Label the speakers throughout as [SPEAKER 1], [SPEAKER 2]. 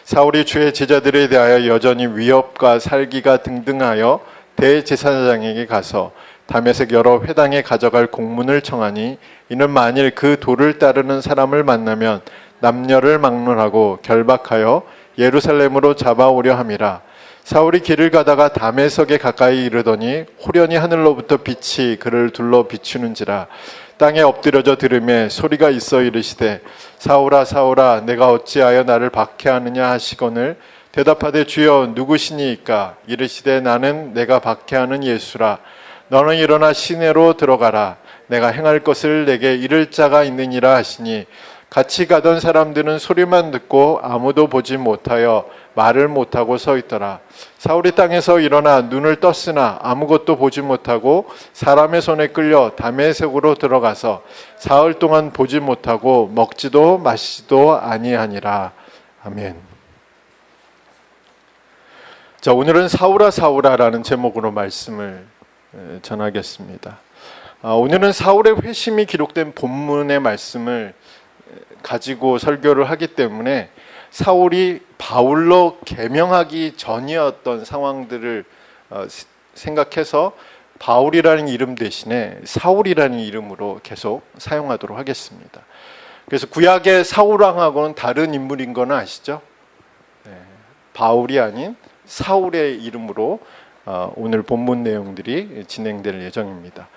[SPEAKER 1] 사울이 주의 제자들에 대하여 여전히 위협과 살기가 등등하여 대제사장에게 가서 다메섹 여러 회당에 가져갈 공문을 청하니 이는 만일 그 도를 따르는 사람을 만나면 남녀를 막론하고 결박하여 예루살렘으로 잡아오려 함이라. 사울이 길을 가다가 다메섹에 가까이 이르더니 호련히 하늘로부터 빛이 그를 둘러 비추는지라. 땅에 엎드려져 들으매 소리가 있어 이르시되 사울아 사울아 내가 어찌하여 나를 박해하느냐 하시거늘 대답하되 주여 누구시니이까. 이르시되 나는 내가 박해하는 예수라. 너는 일어나 시내로 들어가라. 내가 행할 것을 내게 이를 자가 있느니라 하시니 같이 가던 사람들은 소리만 듣고 아무도 보지 못하여 말을 못하고 서 있더라. 사울이 땅에서 일어나 눈을 떴으나 아무것도 보지 못하고 사람의 손에 끌려 다메섹으로 들어가서 사흘 동안 보지 못하고 먹지도 마시지도 아니하니라. 아멘. 자, 오늘은 사울아 사울아라는 제목으로 말씀을 전하겠습니다. 오늘은 사울의 회심이 기록된 본문의 말씀을 가지고 설교를 하기 때문에 사울이 바울로 계명하기 전이었던 상황들을 생각해서 바울이라는 이름 대신에 사울이라는 이름으로 계속 사용하도록 하겠습니다. 그래서 구약의 사울왕하고는 다른 인물인 건 아시죠? 네, 바울이 아닌 사울의 이름으로 오늘 본문 내용들이 진행될 예정입니다.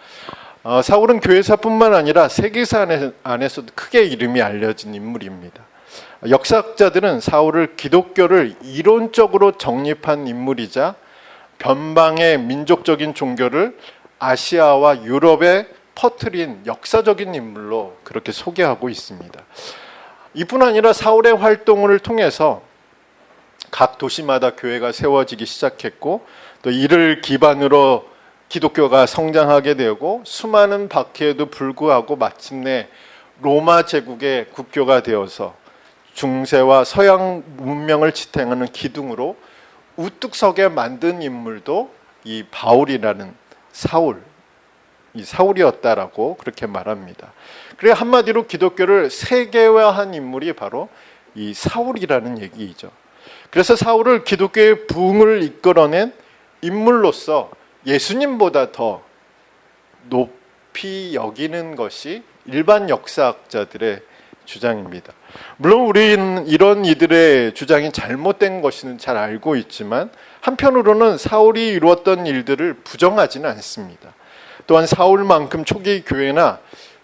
[SPEAKER 1] 사울은 교회사뿐만 아니라 세계사 안에서도 크게 이름이 알려진 인물입니다. 역사학자들은 사울을 기독교를 이론적으로 정립한 인물이자 변방의 민족적인 종교를 아시아와 유럽에 퍼뜨린 역사적인 인물로 그렇게 소개하고 있습니다. 이뿐 아니라 사울의 활동을 통해서 각 도시마다 교회가 세워지기 시작했고 또 이를 기반으로 기독교가 성장하게 되고 수많은 박해에도 불구하고 마침내 로마 제국의 국교가 되어서 중세와 서양 문명을 지탱하는 기둥으로 우뚝 서게 만든 인물도 이 바울이라는 이 사울이었다라고 그렇게 말합니다. 그래 한마디로 기독교를 세계화한 인물이 바로 이 사울이라는 얘기이죠. 그래서 사울을 기독교의 부흥을 이끌어낸 인물로서 예수님보다 더 높이 여기는 것이 일반 역사학자들의 주장입니다. 물론 우리는 이런 이들의 주장이 잘못된 것은 잘 알고 있지만 한편으로는 사울이 이루었던 일들을 부정하지는 않습니다. 또한 사울만큼 초기 교회나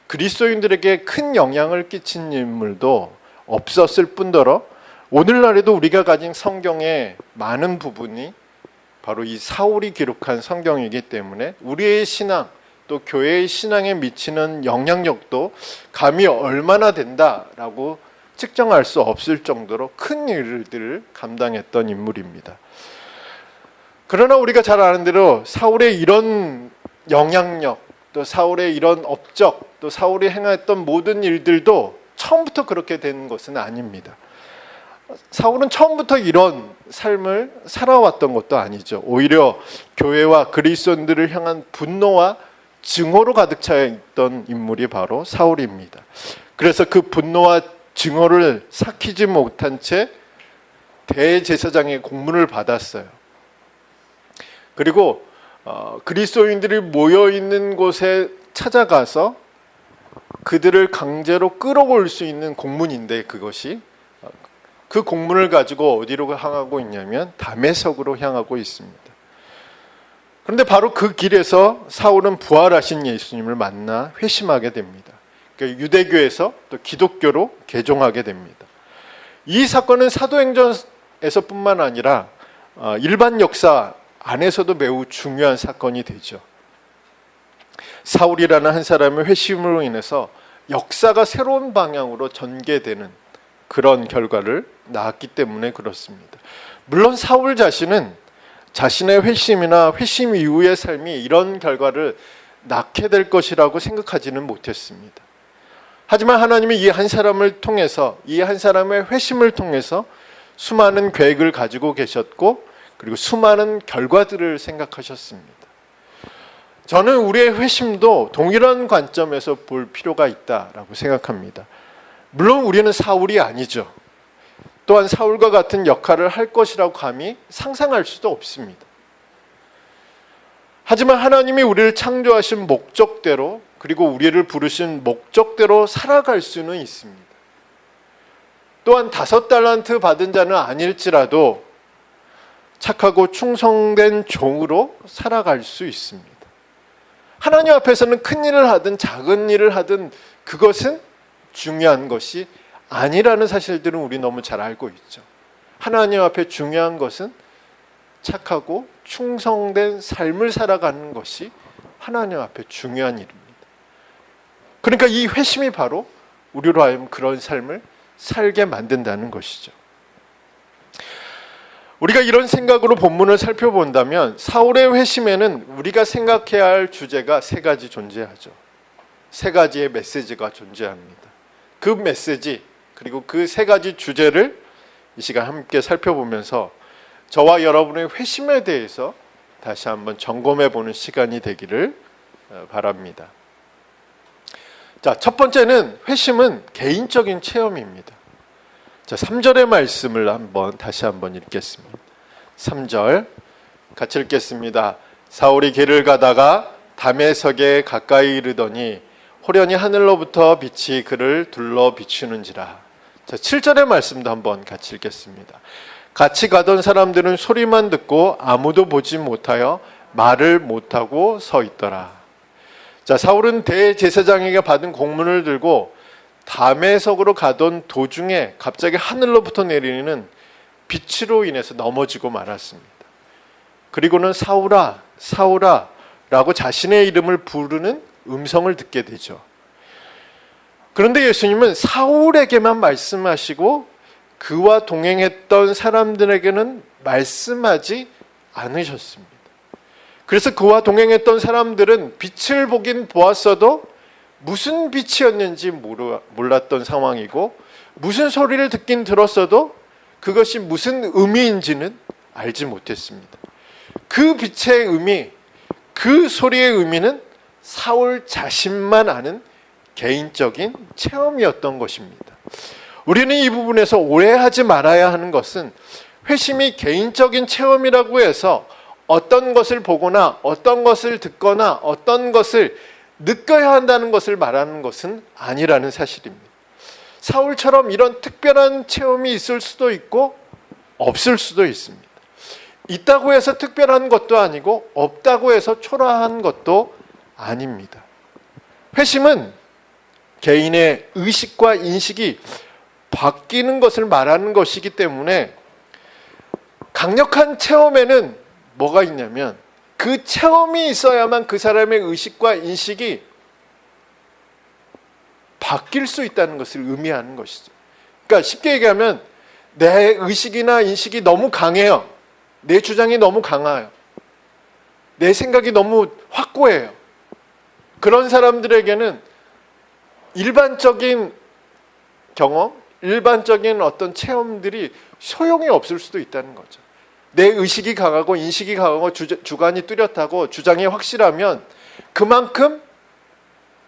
[SPEAKER 1] 그리스도인들에게 큰 영향을 끼친 인물도 없었을 뿐더러 오늘날에도 우리가 가진 성경의 많은 부분이 바로 이 사울이 기록한 성경이기 때문에 우리의 신앙 또 교회의 신앙에 미치는 영향력도 감히 얼마나 된다라고 측정할 수 없을 정도로 큰 일들을 감당했던 인물입니다. 그러나 우리가 잘 아는 대로 사울의 이런 영향력 또 사울의 이런 업적 또 사울이 행했던 모든 일들도 처음부터 그렇게 된 것은 아닙니다. 사울은 처음부터 이런 삶을 살아왔던 것도 아니죠. 오히려 교회와 그리스도인들을 향한 분노와 증오로 가득 차 있던 인물이 바로 사울입니다. 그래서 그 분노와 증오를 삭히지 못한 채 대제사장의 공문을 받았어요. 그리고 그리스도인들이 모여있는 곳에 찾아가서 그들을 강제로 끌어올 수 있는 공문인데 그것이 그 공문을 가지고 어디로 향하고 있냐면 다메섹으로 향하고 있습니다. 그런데 바로 그 길에서 사울은 부활하신 예수님을 만나 회심하게 됩니다. 그러니까 유대교에서 또 기독교로 개종하게 됩니다. 이 사건은 사도행전에서뿐만 아니라 일반 역사 안에서도 매우 중요한 사건이 되죠. 사울이라는 한 사람의 회심으로 인해서 역사가 새로운 방향으로 전개되는 그런 결과를 낳았기 때문에 그렇습니다. 물론 사울 자신은 자신의 회심이나 회심 이후의 삶이 이런 결과를 낳게 될 것이라고 생각하지는 못했습니다. 하지만 하나님이 이 한 사람을 통해서 이 한 사람의 회심을 통해서 수많은 계획을 가지고 계셨고 그리고 수많은 결과들을 생각하셨습니다. 저는 우리의 회심도 동일한 관점에서 볼 필요가 있다라고 생각합니다. 물론 우리는 사울이 아니죠. 또한 사울과 같은 역할을 할 것이라고 감히 상상할 수도 없습니다. 하지만 하나님이 우리를 창조하신 목적대로, 그리고 우리를 부르신 목적대로 살아갈 수는 있습니다. 또한 5달란트 받은 자는 아닐지라도 착하고 충성된 종으로 살아갈 수 있습니다. 하나님 앞에서는 큰 일을 하든 작은 일을 하든 그것은 중요한 것이 아니라는 사실들은 우리 너무 잘 알고 있죠. 하나님 앞에 중요한 것은 착하고 충성된 삶을 살아가는 것이 하나님 앞에 중요한 일입니다. 그러니까 이 회심이 바로 우리로 하여금 그런 삶을 살게 만든다는 것이죠. 우리가 이런 생각으로 본문을 살펴본다면 사울의 회심에는 우리가 생각해야 할 주제가 3가지 존재하죠. 3가지의 메시지가 존재합니다. 그 메시지, 그리고 그 3가지 주제를 이 시간 함께 살펴보면서 저와 여러분의 회심에 대해서 다시 한번 점검해 보는 시간이 되기를 바랍니다. 자, 첫 번째는 회심은 개인적인 체험입니다. 자, 3절의 말씀을 다시 한번 읽겠습니다. 3절 같이 읽겠습니다. 사울이 길을 가다가 다메섹에 가까이 이르더니 호련히 하늘로부터 빛이 그를 둘러 비추는지라. 자, 7절의 말씀도 한번 같이 읽겠습니다. 같이 가던 사람들은 소리만 듣고 아무도 보지 못하여 말을 못하고 서 있더라. 자, 사울은 대제사장에게 받은 공문을 들고 다메섹으로 가던 도중에 갑자기 하늘로부터 내리는 빛으로 인해서 넘어지고 말았습니다. 그리고는 사울아, 사울아 라고 자신의 이름을 부르는 음성을 듣게 되죠. 그런데 예수님은 사울에게만 말씀하시고 그와 동행했던 사람들에게는 말씀하지 않으셨습니다. 그래서 그와 동행했던 사람들은 빛을 보긴 보았어도 무슨 빛이었는지 몰랐던 상황이고, 무슨 소리를 듣긴 들었어도 그것이 무슨 의미인지는 알지 못했습니다. 그 빛의 의미, 그 소리의 의미는 사울 자신만 아는 개인적인 체험이었던 것입니다. 우리는 이 부분에서 오해하지 말아야 하는 것은 회심이 개인적인 체험이라고 해서 어떤 것을 보거나 어떤 것을 듣거나 어떤 것을 느껴야 한다는 것을 말하는 것은 아니라는 사실입니다. 사울처럼 이런 특별한 체험이 있을 수도 있고 없을 수도 있습니다. 있다고 해서 특별한 것도 아니고 없다고 해서 초라한 것도 아닙니다. 회심은 개인의 의식과 인식이 바뀌는 것을 말하는 것이기 때문에 강력한 체험에는 뭐가 있냐면 그 체험이 있어야만 그 사람의 의식과 인식이 바뀔 수 있다는 것을 의미하는 것이죠. 그러니까 쉽게 얘기하면 내 의식이나 인식이 너무 강해요. 내 주장이 너무 강해요. 내 생각이 너무 확고해요. 그런 사람들에게는 일반적인 경험, 일반적인 어떤 체험들이 소용이 없을 수도 있다는 거죠. 내 의식이 강하고 인식이 강하고 주관이 뚜렷하고 주장이 확실하면 그만큼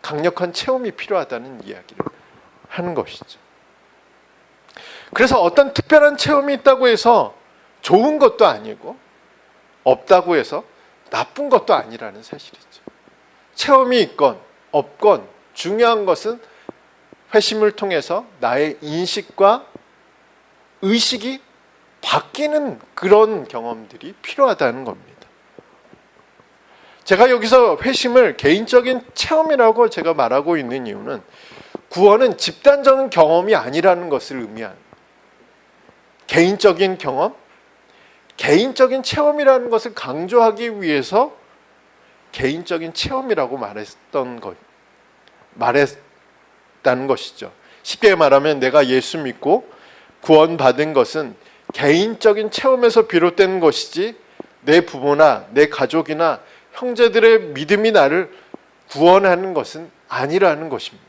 [SPEAKER 1] 강력한 체험이 필요하다는 이야기를 하는 것이죠. 그래서 어떤 특별한 체험이 있다고 해서 좋은 것도 아니고 없다고 해서 나쁜 것도 아니라는 사실이죠. 체험이 있건 없건 중요한 것은 회심을 통해서 나의 인식과 의식이 바뀌는 그런 경험들이 필요하다는 겁니다. 제가 여기서 회심을 개인적인 체험이라고 제가 말하고 있는 이유는 구원은 집단적인 경험이 아니라는 것을 의미합니다. 개인적인 경험, 개인적인 체험이라는 것을 강조하기 위해서 개인적인 체험이라고 말했다는 것이죠. 쉽게 말하면 내가 예수 믿고 구원받은 것은 개인적인 체험에서 비롯된 것이지 내 부모나 내 가족이나 형제들의 믿음이 나를 구원하는 것은 아니라는 것입니다.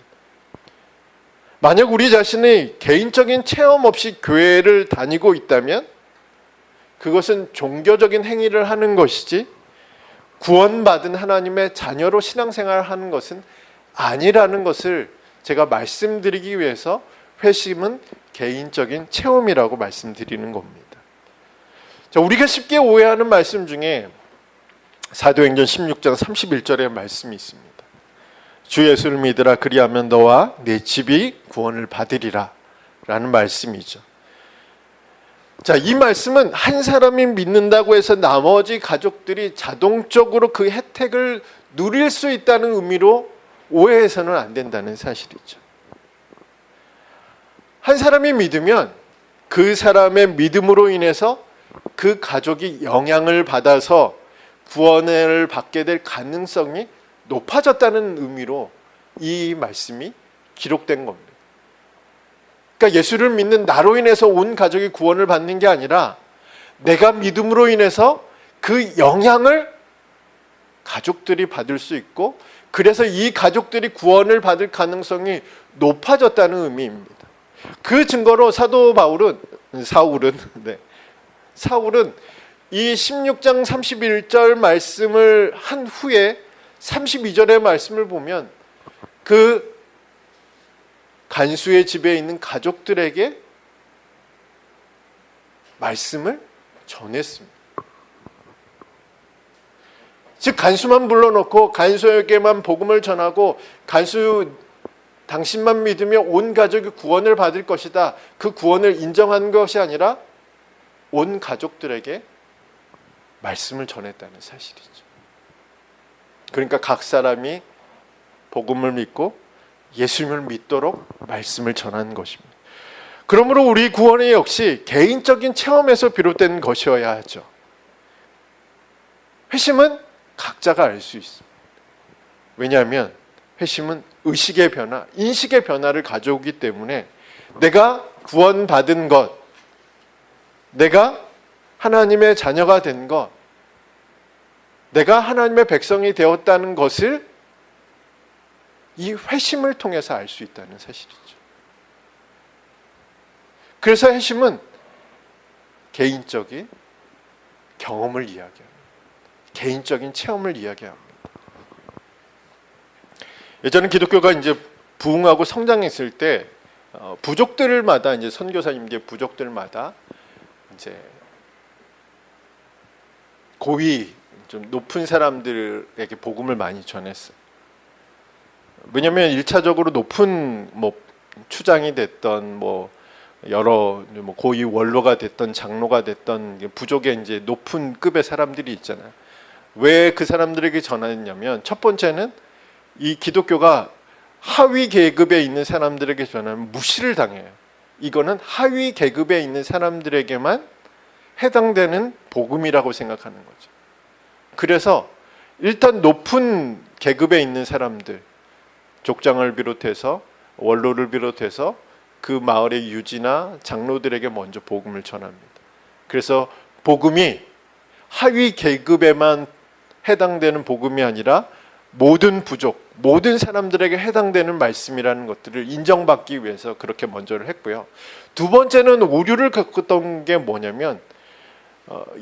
[SPEAKER 1] 만약 우리 자신이 개인적인 체험 없이 교회를 다니고 있다면 그것은 종교적인 행위를 하는 것이지 구원받은 하나님의 자녀로 신앙생활을 하는 것은 아니라는 것을 제가 말씀드리기 위해서 회심은 개인적인 체험이라고 말씀드리는 겁니다. 자, 우리가 쉽게 오해하는 말씀 중에 사도행전 16장 31절의 말씀이 있습니다. 주 예수를 믿으라, 그리하면 너와 네 집이 구원을 받으리라 라는 말씀이죠. 자, 이 말씀은 한 사람이 믿는다고 해서 나머지 가족들이 자동적으로 그 혜택을 누릴 수 있다는 의미로 오해해서는 안 된다는 사실이죠. 한 사람이 믿으면 그 사람의 믿음으로 인해서 그 가족이 영향을 받아서 구원을 받게 될 가능성이 높아졌다는 의미로 이 말씀이 기록된 겁니다. 그러니까 예수를 믿는 나로 인해서 온 가족이 구원을 받는 게 아니라 내가 믿음으로 인해서 그 영향을 가족들이 받을 수 있고, 그래서 이 가족들이 구원을 받을 가능성이 높아졌다는 의미입니다. 그 증거로 사울은 이 16장 31절 말씀을 한 후에 32절의 말씀을 보면 그 간수의 집에 있는 가족들에게 말씀을 전했습니다. 즉, 간수만 불러놓고 간수에게만 복음을 전하고 간수 당신만 믿으면 온 가족이 구원을 받을 것이다, 그 구원을 인정한 것이 아니라 온 가족들에게 말씀을 전했다는 사실이죠. 그러니까 각 사람이 복음을 믿고 예수님을 믿도록 말씀을 전한 것입니다. 그러므로 우리 구원이 역시 개인적인 체험에서 비롯된 것이어야 하죠. 회심은 각자가 알 수 있습니다. 왜냐하면 회심은 의식의 변화, 인식의 변화를 가져오기 때문에 내가 구원받은 것, 내가 하나님의 자녀가 된 것, 내가 하나님의 백성이 되었다는 것을 이 회심을 통해서 알 수 있다는 사실이죠. 그래서 회심은 개인적인 경험을 이야기합니다. 개인적인 체험을 이야기합니다. 예전에 기독교가 이제 부흥하고 성장했을 때 부족들마다 이제 선교사님들 부족들마다 이제 고위 좀 높은 사람들에게 복음을 많이 전했어요. 왜냐하면 1차적으로 높은 추장이 됐던 여러 고위 원로가 됐던 장로가 됐던 부족의 이제 높은 급의 사람들이 있잖아요. 왜 그 사람들에게 전하냐면 첫 번째는 이 기독교가 하위 계급에 있는 사람들에게 전하면 무시를 당해요. 이거는 하위 계급에 있는 사람들에게만 해당되는 복음이라고 생각하는 거죠. 그래서 일단 높은 계급에 있는 사람들, 족장을 비롯해서 원로를 비롯해서 그 마을의 유지나 장로들에게 먼저 복음을 전합니다. 그래서 복음이 하위 계급에만 해당되는 복음이 아니라 모든 부족, 모든 사람들에게 해당되는 말씀이라는 것들을 인정받기 위해서 그렇게 먼저를 했고요. 두 번째는 오류를 겪었던 게 뭐냐면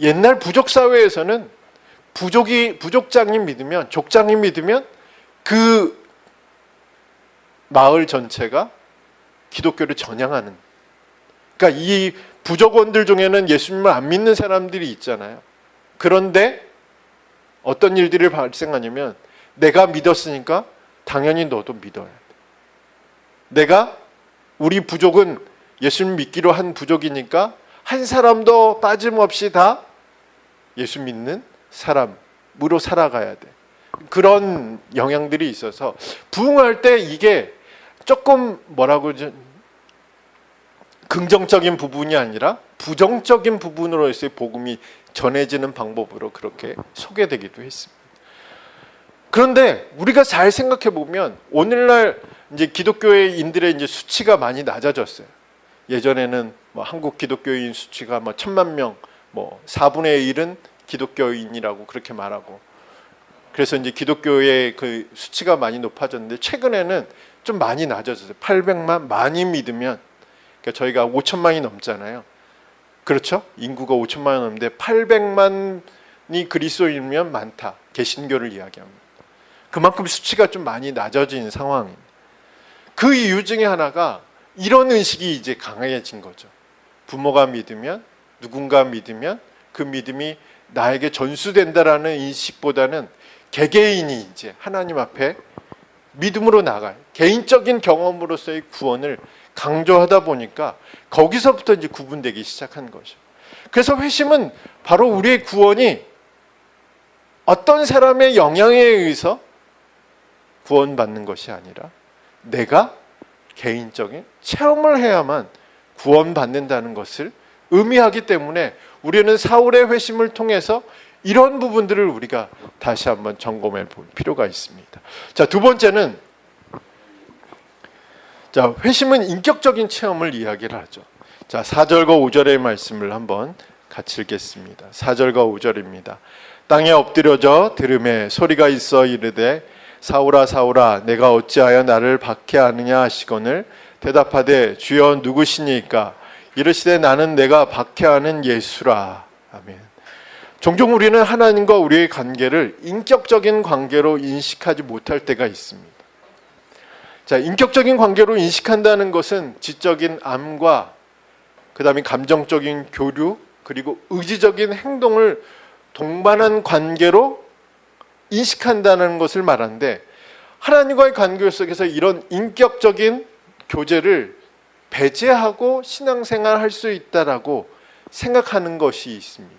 [SPEAKER 1] 옛날 부족 사회에서는 부족장이 믿으면, 족장이 믿으면 그 마을 전체가 기독교를 전향하는, 그러니까 이 부족원들 중에는 예수님을 안 믿는 사람들이 있잖아요. 그런데 어떤 일들이 발생하냐면 내가 믿었으니까 당연히 너도 믿어야 돼. 우리 부족은 예수님 믿기로 한 부족이니까 한 사람도 빠짐없이 다 예수 믿는 사람으로 살아가야 돼. 그런 영향들이 있어서 부흥할 때 이게 조금 긍정적인 부분이 아니라 부정적인 부분으로서의 복음이 전해지는 방법으로 그렇게 소개되기도 했습니다. 그런데 우리가 잘 생각해 보면 오늘날 이제 기독교인들의 이제 수치가 많이 낮아졌어요. 예전에는 한국 기독교인 수치가 1,000만 명, 4분의 1은 기독교인이라고 그렇게 말하고, 그래서 이제 기독교의 그 수치가 많이 높아졌는데 최근에는 좀 많이 낮아졌어요. 800만, 많이 믿으면, 그러니까 저희가 5천만이 넘잖아요. 그렇죠? 인구가 5천만이 넘는데 800만이 그리스도인이면 많다. 개신교를 이야기합니다. 그만큼 수치가 좀 많이 낮아진 상황입니다. 그 이유 중에 하나가 이런 의식이 이제 강해진 거죠. 부모가 믿으면, 누군가 믿으면 그 믿음이 나에게 전수된다라는 인식보다는 개개인이 이제 하나님 앞에 믿음으로 나가요. 개인적인 경험으로서의 구원을 강조하다 보니까 거기서부터 이제 구분되기 시작한 거죠. 그래서 회심은 바로 우리의 구원이 어떤 사람의 영향에 의해서 구원받는 것이 아니라 내가 개인적인 체험을 해야만 구원받는다는 것을 의미하기 때문에 우리는 사울의 회심을 통해서 이런 부분들을 우리가 다시 한번 점검해 볼 필요가 있습니다. 자, 두 번째는 회심은 인격적인 체험을 이야기를 하죠. 자, 4절과 5절의 말씀을 한번 같이 읽겠습니다. 4절과 5절입니다. 땅에 엎드려져 들음에 소리가 있어 이르되 사울아 사울아 내가 어찌하여 나를 박해하느냐 하시거늘 대답하되 주여 누구시니까 이르시되 나는 내가 박해하는 예수라. 아멘. 종종 우리는 하나님과 우리의 관계를 인격적인 관계로 인식하지 못할 때가 있습니다. 자, 인격적인 관계로 인식한다는 것은 지적인 암과 그 다음에 감정적인 교류 그리고 의지적인 행동을 동반한 관계로 인식한다는 것을 말하는데 하나님과의 관계 속에서 이런 인격적인 교제를 배제하고 신앙생활을 할 수 있다라고 생각하는 것이 있습니다.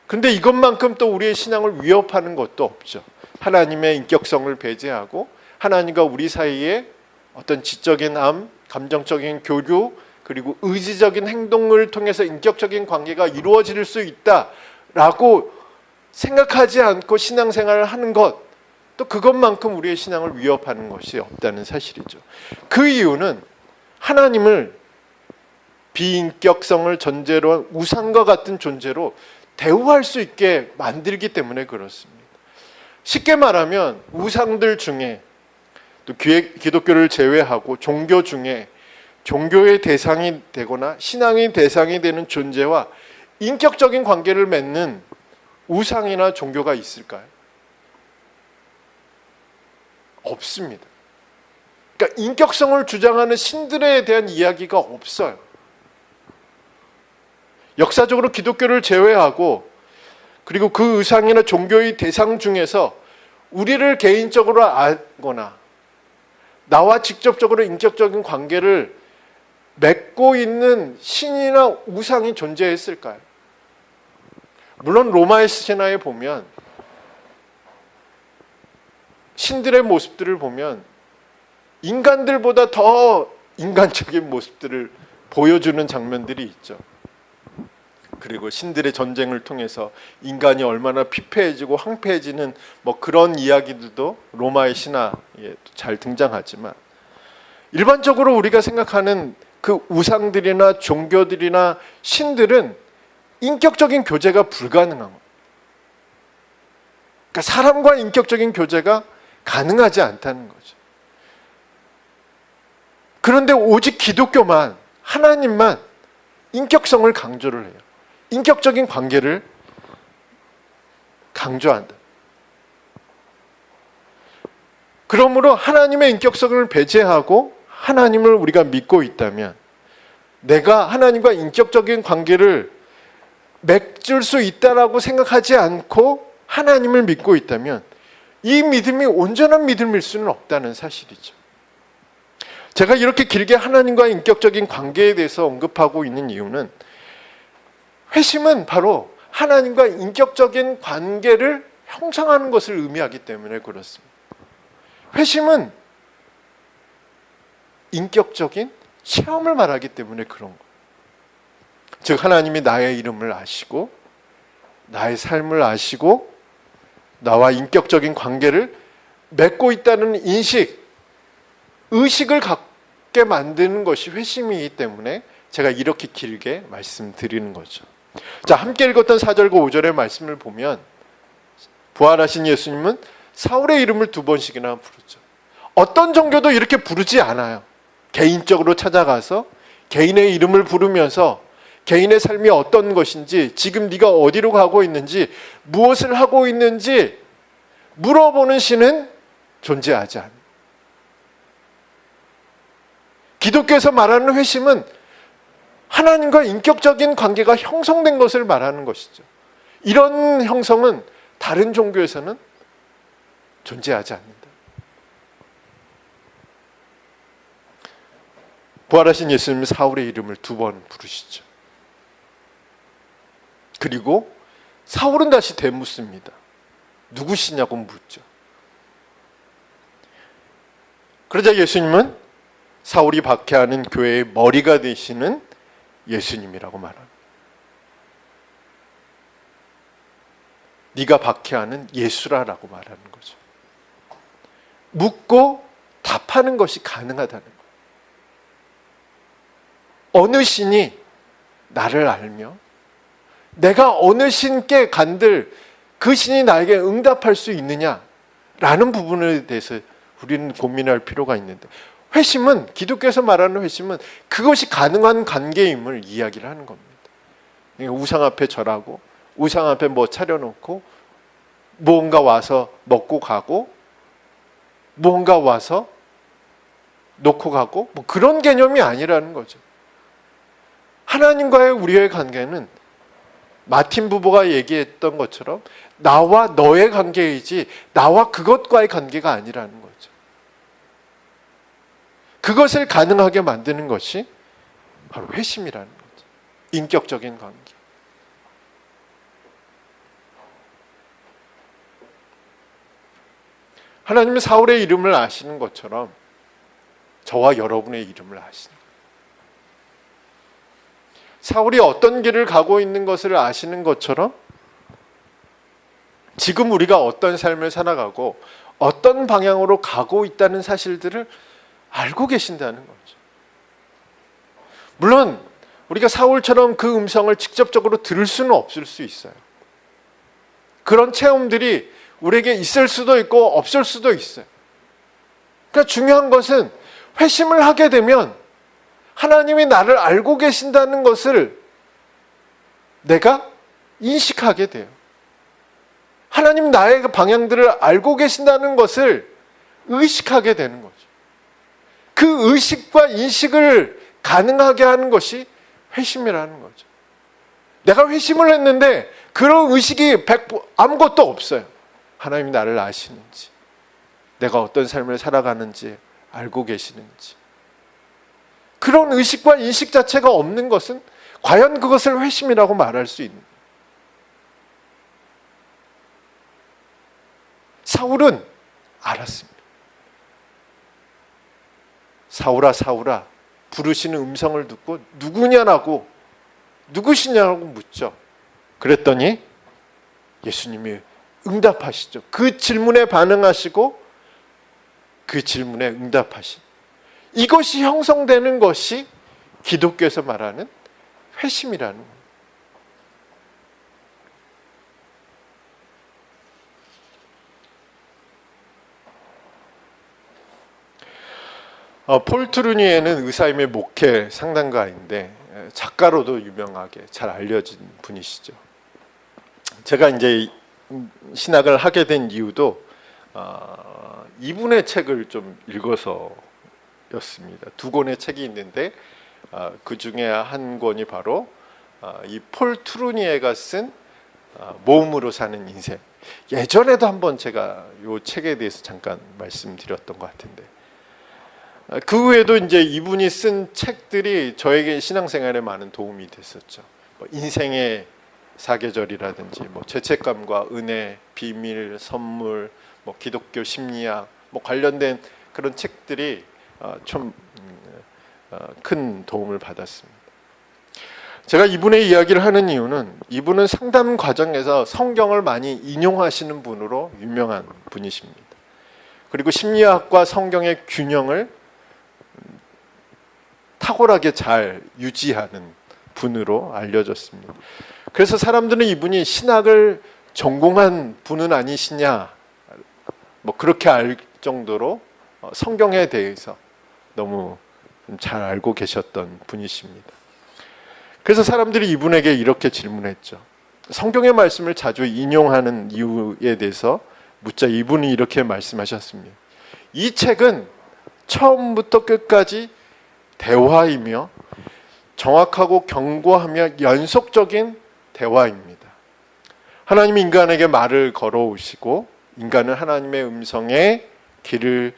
[SPEAKER 1] 그런데 이것만큼 또 우리의 신앙을 위협하는 것도 없죠. 하나님의 인격성을 배제하고 하나님과 우리 사이에 어떤 지적인 암, 감정적인 교류 그리고 의지적인 행동을 통해서 인격적인 관계가 이루어질 수 있다라고 생각하지 않고 신앙생활을 하는 것, 또 그것만큼 우리의 신앙을 위협하는 것이 없다는 사실이죠. 그 이유는 하나님을 비인격성을 전제로 우상과 같은 존재로 대우할 수 있게 만들기 때문에 그렇습니다. 쉽게 말하면 우상들 중에 또 기독교를 제외하고 종교 중에 종교의 대상이 되거나 신앙의 대상이 되는 존재와 인격적인 관계를 맺는 우상이나 종교가 있을까요? 없습니다. 그러니까 인격성을 주장하는 신들에 대한 이야기가 없어요. 역사적으로 기독교를 제외하고 그리고 그 우상이나 종교의 대상 중에서 우리를 개인적으로 알거나 나와 직접적으로 인격적인 관계를 맺고 있는 신이나 우상이 존재했을까요? 물론 로마의 신화에 보면 신들의 모습들을 보면 인간들보다 더 인간적인 모습들을 보여주는 장면들이 있죠. 그리고 신들의 전쟁을 통해서 인간이 얼마나 피폐해지고 황폐해지는 뭐 그런 이야기들도 로마의 신화에 잘 등장하지만 일반적으로 우리가 생각하는 그 우상들이나 종교들이나 신들은 인격적인 교제가 불가능한 거예요. 그러니까 사람과 인격적인 교제가 가능하지 않다는 거죠. 그런데 오직 기독교만, 하나님만 인격성을 강조를 해요. 인격적인 관계를 강조한다. 그러므로 하나님의 인격성을 배제하고 하나님을 우리가 믿고 있다면 내가 하나님과 인격적인 관계를 맺을 수 있다라고 생각하지 않고 하나님을 믿고 있다면 이 믿음이 온전한 믿음일 수는 없다는 사실이죠. 제가 이렇게 길게 하나님과 인격적인 관계에 대해서 언급하고 있는 이유는 회심은 바로 하나님과 인격적인 관계를 형성하는 것을 의미하기 때문에 그렇습니다. 회심은 인격적인 체험을 말하기 때문에 그런 거예요. 즉 하나님이 나의 이름을 아시고 나의 삶을 아시고 나와 인격적인 관계를 맺고 있다는 인식, 의식을 갖게 만드는 것이 회심이기 때문에 제가 이렇게 길게 말씀드리는 거죠. 자, 함께 읽었던 4절과 5절의 말씀을 보면 부활하신 예수님은 사울의 이름을 2번씩이나 부르죠. 어떤 종교도 이렇게 부르지 않아요. 개인적으로 찾아가서 개인의 이름을 부르면서 개인의 삶이 어떤 것인지, 지금 네가 어디로 가고 있는지, 무엇을 하고 있는지 물어보는 신은 존재하지 않아요. 기독교에서 말하는 회심은 하나님과 인격적인 관계가 형성된 것을 말하는 것이죠. 이런 형성은 다른 종교에서는 존재하지 않는다. 부활하신 예수님은 사울의 이름을 2번 부르시죠. 그리고 사울은 다시 되묻습니다. 누구시냐고 묻죠. 그러자 예수님은 사울이 박해하는 교회의 머리가 되시는 예수님이라고 말합니다. 네가 박해하는 예수라라고 말하는 거죠. 묻고 답하는 것이 가능하다는 거예요. 어느 신이 나를 알며 내가 어느 신께 간들 그 신이 나에게 응답할 수 있느냐라는 부분에 대해서 우리는 고민할 필요가 있는데, 회심은, 기독교에서 말하는 회심은 그것이 가능한 관계임을 이야기를 하는 겁니다. 그러니까 우상 앞에 절하고 우상 앞에 뭐 차려놓고 무언가 와서 먹고 가고 무언가 와서 놓고 가고 뭐 그런 개념이 아니라는 거죠. 하나님과의 우리의 관계는 마틴 부부가 얘기했던 것처럼 나와 너의 관계이지 나와 그것과의 관계가 아니라는 거죠. 그것을 가능하게 만드는 것이 바로 회심이라는 거죠. 인격적인 관계. 하나님은 사울의 이름을 아시는 것처럼 저와 여러분의 이름을 아시는 거예요. 사울이 어떤 길을 가고 있는 것을 아시는 것처럼 지금 우리가 어떤 삶을 살아가고 어떤 방향으로 가고 있다는 사실들을 알고 계신다는 거죠. 물론 우리가 사울처럼 그 음성을 직접적으로 들을 수는 없을 수 있어요. 그런 체험들이 우리에게 있을 수도 있고 없을 수도 있어요. 그러니까 중요한 것은 회심을 하게 되면 하나님이 나를 알고 계신다는 것을 내가 인식하게 돼요. 하나님 나의 방향들을 알고 계신다는 것을 의식하게 되는 거죠. 그 의식과 인식을 가능하게 하는 것이 회심이라는 거죠. 내가 회심을 했는데 그런 의식이 아무것도 없어요. 하나님이 나를 아시는지, 내가 어떤 삶을 살아가는지 알고 계시는지, 그런 의식과 인식 자체가 없는 것은 과연 그것을 회심이라고 말할 수 있는 거예요. 사울은 알았습니다. 사울아 사울아 부르시는 음성을 듣고 누구냐라고, 누구시냐고 묻죠. 그랬더니 예수님이 응답하시죠. 그 질문에 반응하시고 그 질문에 응답하신, 이것이 형성되는 것이 기독교에서 말하는 회심이라는 거예요. 폴 트루니에는 의사임의 목회 상담가인데 작가로도 유명하게 잘 알려진 분이시죠. 제가 이제 신학을 하게 된 이유도 이분의 책을 좀 읽어서였습니다. 2권의 책이 있는데 그 중에 한 권이 바로 이 폴 트루니에가 쓴 모험으로 사는 인생. 예전에도 한번 제가 이 책에 대해서 잠깐 말씀드렸던 것 같은데, 그 외에도 이제 이분이 쓴 책들이 저에게 신앙생활에 많은 도움이 됐었죠. 인생의 사계절이라든지, 죄책감과 은혜, 비밀, 선물, 기독교 심리학, 관련된 그런 책들이 좀 큰 도움을 받았습니다. 제가 이분의 이야기를 하는 이유는 이분은 상담 과정에서 성경을 많이 인용하시는 분으로 유명한 분이십니다. 그리고 심리학과 성경의 균형을 탁월하게 잘 유지하는 분으로 알려졌습니다. 그래서 사람들은 이분이 신학을 전공한 분은 아니시냐, 그렇게 알 정도로 성경에 대해서 너무 잘 알고 계셨던 분이십니다. 그래서 사람들이 이분에게 이렇게 질문했죠. 성경의 말씀을 자주 인용하는 이유에 대해서 묻자 이분이 이렇게 말씀하셨습니다. 이 책은 처음부터 끝까지 대화이며 정확하고 견고하며 연속적인 대화입니다. 하나님이 인간에게 말을 걸어오시고 인간은 하나님의 음성에 귀를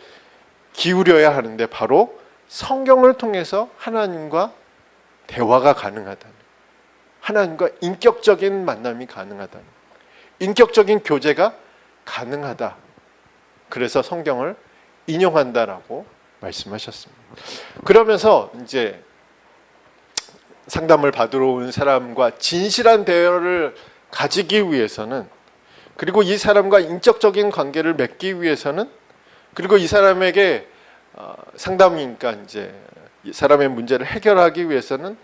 [SPEAKER 1] 기울여야 하는데 바로 성경을 통해서 하나님과 대화가 가능하다는, 하나님과 인격적인 만남이 가능하다는, 인격적인 교제가 가능하다. 그래서 성경을 인용한다라고 말씀하셨습니다. 그러면서 이제 상담을 받으러 온 사람과 진실한 대화를 가지기 위해서는, 그리고 이 사람과 인격적인 관계를 맺기 위해서는, 그리고 이 사람에게 상담이니까 이제 이 사람의 문제를 해결하기 위해서는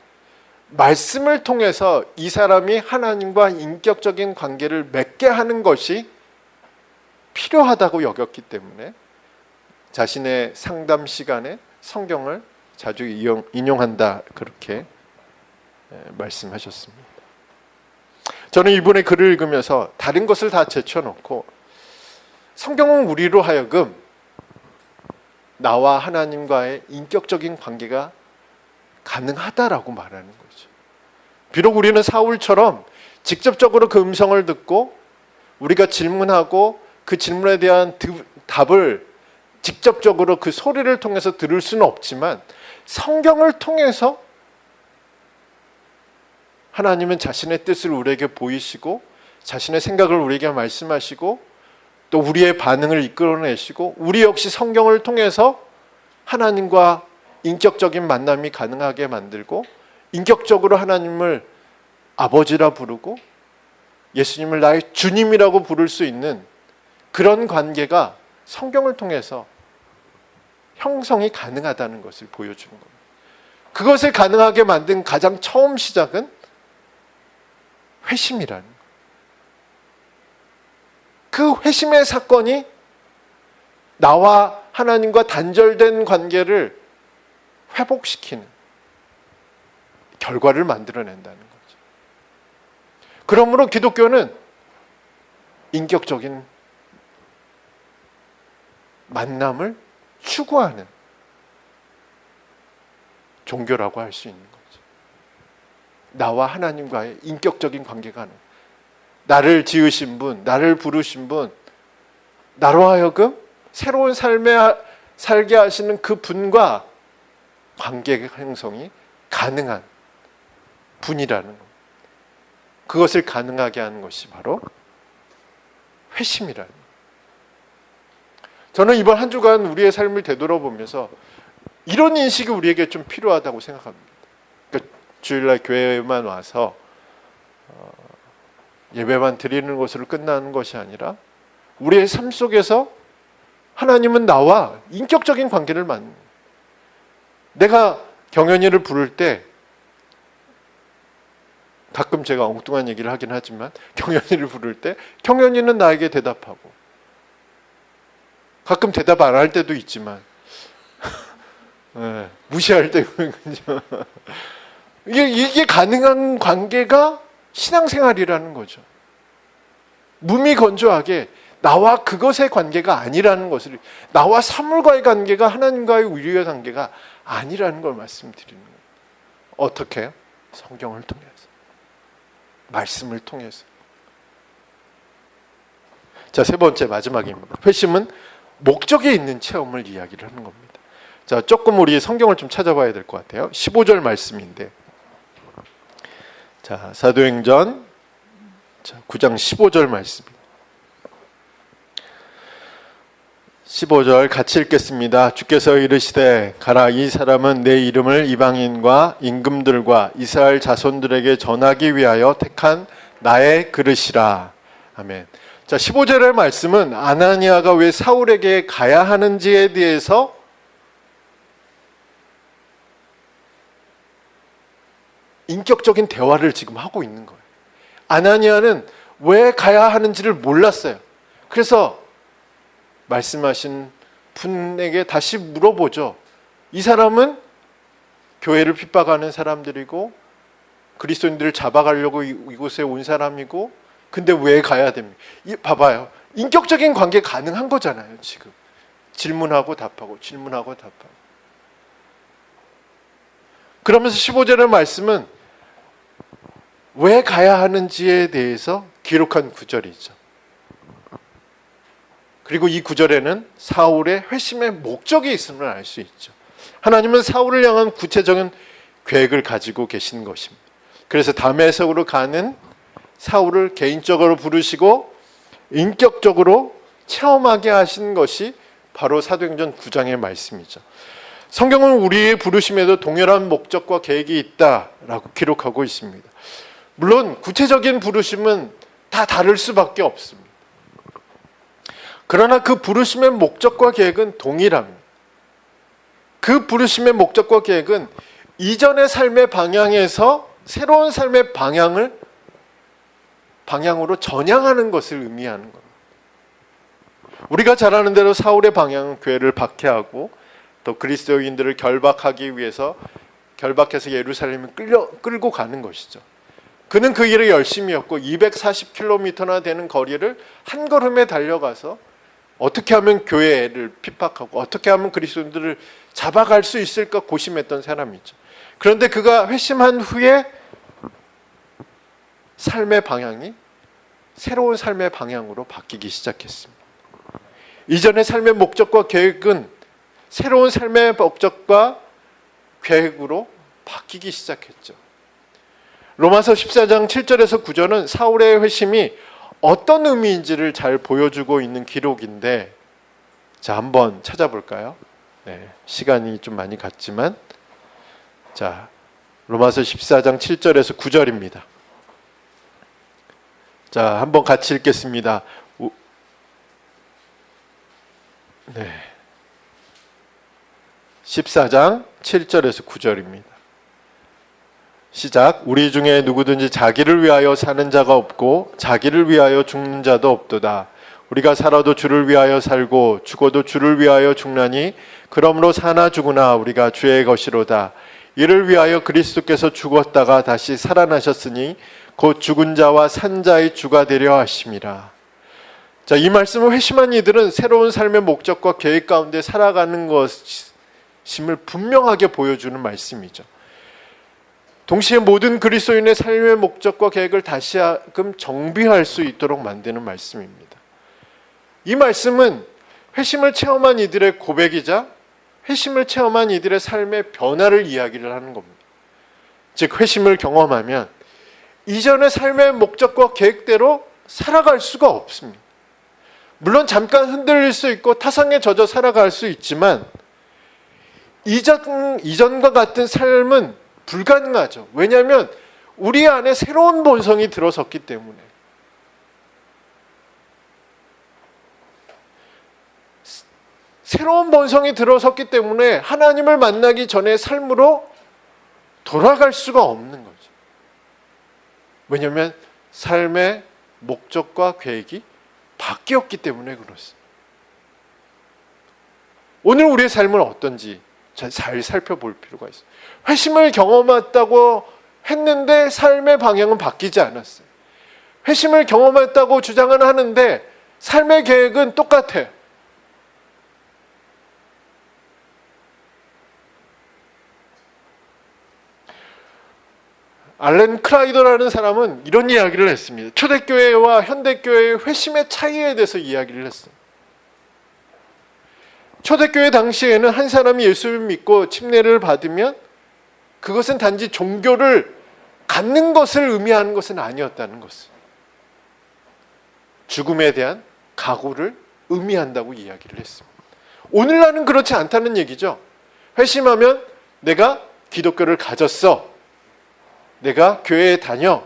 [SPEAKER 1] 말씀을 통해서 이 사람이 하나님과 인격적인 관계를 맺게 하는 것이 필요하다고 여겼기 때문에 자신의 상담 시간에 성경을 자주 인용한다, 그렇게 말씀하셨습니다. 저는 이분의 글을 읽으면서 다른 것을 다 제쳐놓고 성경은 우리로 하여금 나와 하나님과의 인격적인 관계가 가능하다라고 말하는 거죠. 비록 우리는 사울처럼 직접적으로 그 음성을 듣고 우리가 질문하고 그 질문에 대한 답을 직접적으로 그 소리를 통해서 들을 수는 없지만 성경을 통해서 하나님은 자신의 뜻을 우리에게 보이시고 자신의 생각을 우리에게 말씀하시고 또 우리의 반응을 이끌어내시고 우리 역시 성경을 통해서 하나님과 인격적인 만남이 가능하게 만들고 인격적으로 하나님을 아버지라 부르고 예수님을 나의 주님이라고 부를 수 있는 그런 관계가 성경을 통해서 형성이 가능하다는 것을 보여주는 겁니다. 그것을 가능하게 만든 가장 처음 시작은 회심이라는 거예요. 그 회심의 사건이 나와 하나님과 단절된 관계를 회복시키는 결과를 만들어낸다는 거죠. 그러므로 기독교는 인격적인 만남을 추구하는 종교라고 할 수 있는 거죠. 나와 하나님과의 인격적인 관계가 나를 지으신 분, 나를 부르신 분, 나로 하여금 새로운 삶에 살게 하시는 그 분과 관계 형성이 가능한 분이라는 것. 그것을 가능하게 하는 것이 바로 회심이라는 것. 저는 이번 한 주간 우리의 삶을 되돌아보면서 이런 인식이 우리에게 좀 필요하다고 생각합니다. 그러니까 주일날 교회에만 와서 예배만 드리는 것으로 끝나는 것이 아니라 우리의 삶 속에서 하나님은 나와 인격적인 관계를 맺는, 내가 경연이를 부를 때 가끔 제가 엉뚱한 얘기를 하긴 하지만 경연이를 부를 때 경연이는 나에게 대답하고 가끔 대답 안 할 때도 있지만 무시할 때도 있죠. 이게 가능한 관계가 신앙생활이라는 거죠. 무미건조하게 나와 그것의 관계가 아니라는 것을, 나와 사물과의 관계가 하나님과의 우리의 관계가 아니라는 걸 말씀드리는 거예요. 어떻게 해요? 성경을 통해서, 말씀을 통해서. 자, 세 번째 마지막입니다. 회심은 목적이 있는 체험을 이야기를 하는 겁니다. 자, 조금 우리 성경을 좀 찾아봐야 될 것 같아요. 15절 말씀인데, 자, 사도행전 9장 15절 말씀입니다. 15절 같이 읽겠습니다. 주께서 이르시되 가라, 이 사람은 내 이름을 이방인과 임금들과 이스라엘 자손들에게 전하기 위하여 택한 나의 그릇이라. 아멘. 자, 15절의 말씀은 아나니아가 왜 사울에게 가야 하는지에 대해서 인격적인 대화를 지금 하고 있는 거예요. 아나니아는 왜 가야 하는지를 몰랐어요. 그래서 말씀하신 분에게 다시 물어보죠. 이 사람은 교회를 핍박하는 사람들이고 그리스도인들을 잡아가려고 이곳에 온 사람이고, 근데 왜 가야 됩니까? 봐봐요. 인격적인 관계 가능한 거잖아요. 지금 질문하고 답하고 질문하고 답하고. 그러면서 15절의 말씀은 왜 가야 하는지에 대해서 기록한 구절이죠. 그리고 이 구절에는 사울의 회심의 목적이 있음을 알 수 있죠. 하나님은 사울을 향한 구체적인 계획을 가지고 계신 것입니다. 그래서 다메섹으로 가는 사울을 개인적으로 부르시고 인격적으로 체험하게 하신 것이 바로 사도행전 9장의 말씀이죠. 성경은 우리의 부르심에도 동일한 목적과 계획이 있다라고 기록하고 있습니다. 물론 구체적인 부르심은 다 다를 수밖에 없습니다. 그러나 그 부르심의 목적과 계획은 동일합니다. 그 부르심의 목적과 계획은 이전의 삶의 방향에서 새로운 삶의 방향으로 전향하는 것을 의미하는 겁니다. 우리가 잘 아는 대로 사울의 방향은 교회를 박해하고 또 그리스도인들을 결박하기 위해서 결박해서 예루살렘을 끌고 가는 것이죠. 그는 그 일을 열심히 했고 240km나 되는 거리를 한 걸음에 달려가서 어떻게 하면 교회를 핍박하고 어떻게 하면 그리스도인들을 잡아갈 수 있을까 고심했던 사람이죠. 그런데 그가 회심한 후에 삶의 방향이 새로운 삶의 방향으로 바뀌기 시작했습니다. 이전의 삶의 목적과 계획은 새로운 삶의 목적과 계획으로 바뀌기 시작했죠. 로마서 14장 7절에서 9절은 사울의 회심이 어떤 의미인지를 잘 보여주고 있는 기록인데, 자, 한번 찾아볼까요? 네, 시간이 좀 많이 갔지만, 자, 로마서 14장 7절에서 9절입니다. 자, 한번 같이 읽겠습니다. 네. 14장 7절에서 9절입니다. 시작. 우리 중에 누구든지 자기를 위하여 사는 자가 없고 자기를 위하여 죽는 자도 없도다. 우리가 살아도 주를 위하여 살고 죽어도 주를 위하여 죽나니 그러므로 사나 죽으나 우리가 주의 것이로다. 이를 위하여 그리스도께서 죽었다가 다시 살아나셨으니 곧 죽은 자와 산 자의 주가 되려 하심이라. 자, 이 말씀을 회심한 이들은 새로운 삶의 목적과 계획 가운데 살아가는 것임을 분명하게 보여주는 말씀이죠. 동시에 모든 그리스도인의 삶의 목적과 계획을 다시금 정비할 수 있도록 만드는 말씀입니다. 이 말씀은 회심을 체험한 이들의 고백이자 회심을 체험한 이들의 삶의 변화를 이야기를 하는 겁니다. 즉 회심을 경험하면 이전의 삶의 목적과 계획대로 살아갈 수가 없습니다. 물론 잠깐 흔들릴 수 있고 타성에 젖어 살아갈 수 있지만 이전과 같은 삶은 불가능하죠. 왜냐하면 우리 안에 새로운 본성이 들어섰기 때문에. 새로운 본성이 들어섰기 때문에 하나님을 만나기 전에 삶으로 돌아갈 수가 없는 거죠. 왜냐하면 삶의 목적과 계획이 바뀌었기 때문에 그렇습니다. 오늘 우리의 삶은 어떤지 잘 살펴볼 필요가 있어요. 회심을 경험했다고 했는데 삶의 방향은 바뀌지 않았어요. 회심을 경험했다고 주장은 하는데 삶의 계획은 똑같아요. 알렌 크라이더라는 사람은 이런 이야기를 했습니다. 초대교회와 현대교회의 회심의 차이에 대해서 이야기를 했어요. 초대교회 당시에는 한 사람이 예수를 믿고 침례를 받으면 그것은 단지 종교를 갖는 것을 의미하는 것은 아니었다는 것을, 죽음에 대한 각오를 의미한다고 이야기를 했습니다. 오늘날은 그렇지 않다는 얘기죠. 회심하면 내가 기독교를 가졌어, 내가 교회에 다녀,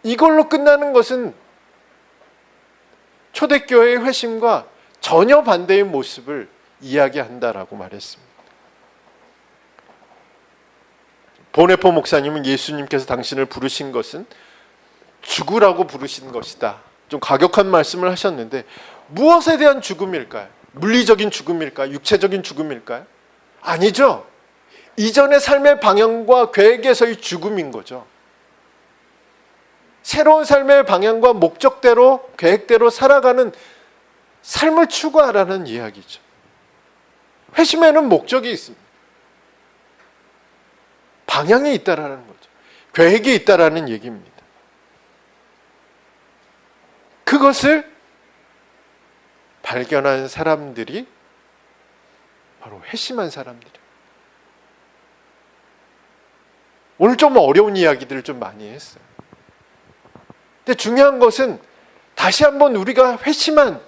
[SPEAKER 1] 이걸로 끝나는 것은 초대교회의 회심과 전혀 반대의 모습을 이야기한다라고 말했습니다. 보네포 목사님은 예수님께서 당신을 부르신 것은 죽으라고 부르신 것이다, 좀 과격한 말씀을 하셨는데 무엇에 대한 죽음일까요? 물리적인 죽음일까요? 육체적인 죽음일까요? 아니죠. 이전의 삶의 방향과 계획에서의 죽음인 거죠. 새로운 삶의 방향과 목적대로 계획대로 살아가는 삶을 추구하라는 이야기죠. 회심에는 목적이 있습니다. 방향이 있다라는 거죠. 계획이 있다라는 얘기입니다. 그것을 발견한 사람들이 바로 회심한 사람들이에요. 오늘 좀 어려운 이야기들을 좀 많이 했어요. 근데 중요한 것은 다시 한번 우리가 회심한,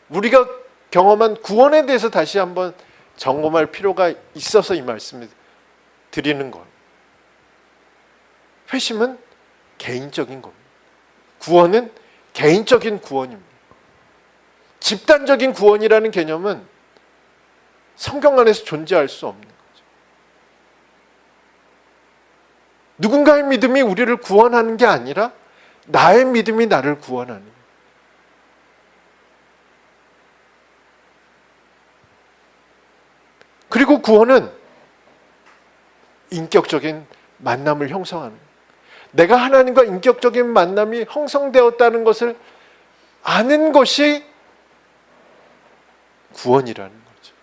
[SPEAKER 1] 우리가 경험한 구원에 대해서 다시 한번 점검할 필요가 있어서 이 말씀을 드리는 거예요. 회심은 개인적인 겁니다. 구원은 개인적인 구원입니다. 집단적인 구원이라는 개념은 성경 안에서 존재할 수 없는 거죠. 누군가의 믿음이 우리를 구원하는 게 아니라 나의 믿음이 나를 구원하는 거예요. 그리고 구원은 인격적인 만남을 형성하는 거예요. 내가 하나님과 인격적인 만남이 형성되었다는 것을 아는 것이 구원이라는 거죠.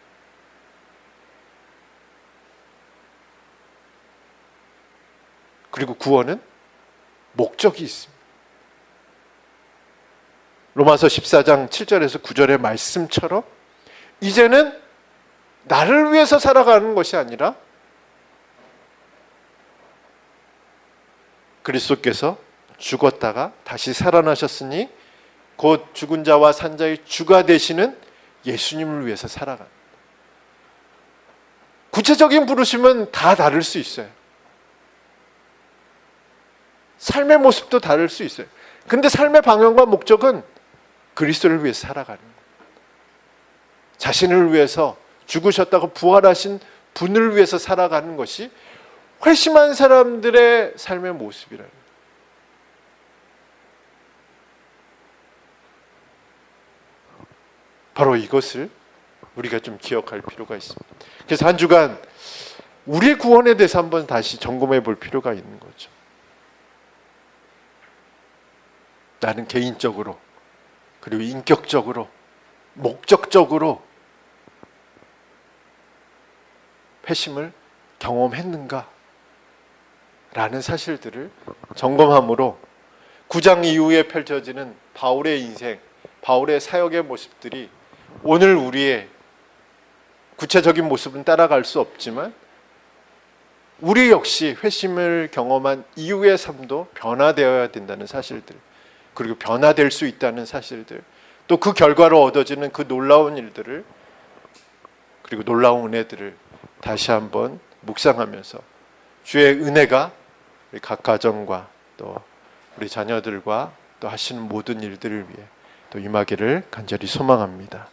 [SPEAKER 1] 그리고 구원은 목적이 있습니다. 로마서 14장 7절에서 9절의 말씀처럼 이제는 나를 위해서 살아가는 것이 아니라 그리스도께서 죽었다가 다시 살아나셨으니 곧 죽은 자와 산 자의 주가 되시는 예수님을 위해서 살아가는, 구체적인 부르심은 다 다를 수 있어요. 삶의 모습도 다를 수 있어요. 근데 삶의 방향과 목적은 그리스도를 위해서 살아가는 거예요. 자신을 위해서 죽으셨다고 부활하신 분을 위해서 살아가는 것이 회심한 사람들의 삶의 모습이라는 거예요. 바로 이것을 우리가 좀 기억할 필요가 있습니다. 그래서 한 주간 우리의 구원에 대해서 한번 다시 점검해 볼 필요가 있는 거죠. 나는 개인적으로, 그리고 인격적으로, 목적적으로 회심을 경험했는가? 라는 사실들을 점검함으로 9장 이후에 펼쳐지는 바울의 인생, 바울의 사역의 모습들이 오늘 우리의 구체적인 모습은 따라갈 수 없지만 우리 역시 회심을 경험한 이후의 삶도 변화되어야 된다는 사실들, 그리고 변화될 수 있다는 사실들, 또 그 결과로 얻어지는 그 놀라운 일들을, 그리고 놀라운 은혜들을 다시 한번 묵상하면서 주의 은혜가 우리 각 가정과 또 우리 자녀들과 또 하시는 모든 일들을 위해 또 임하기를 간절히 소망합니다.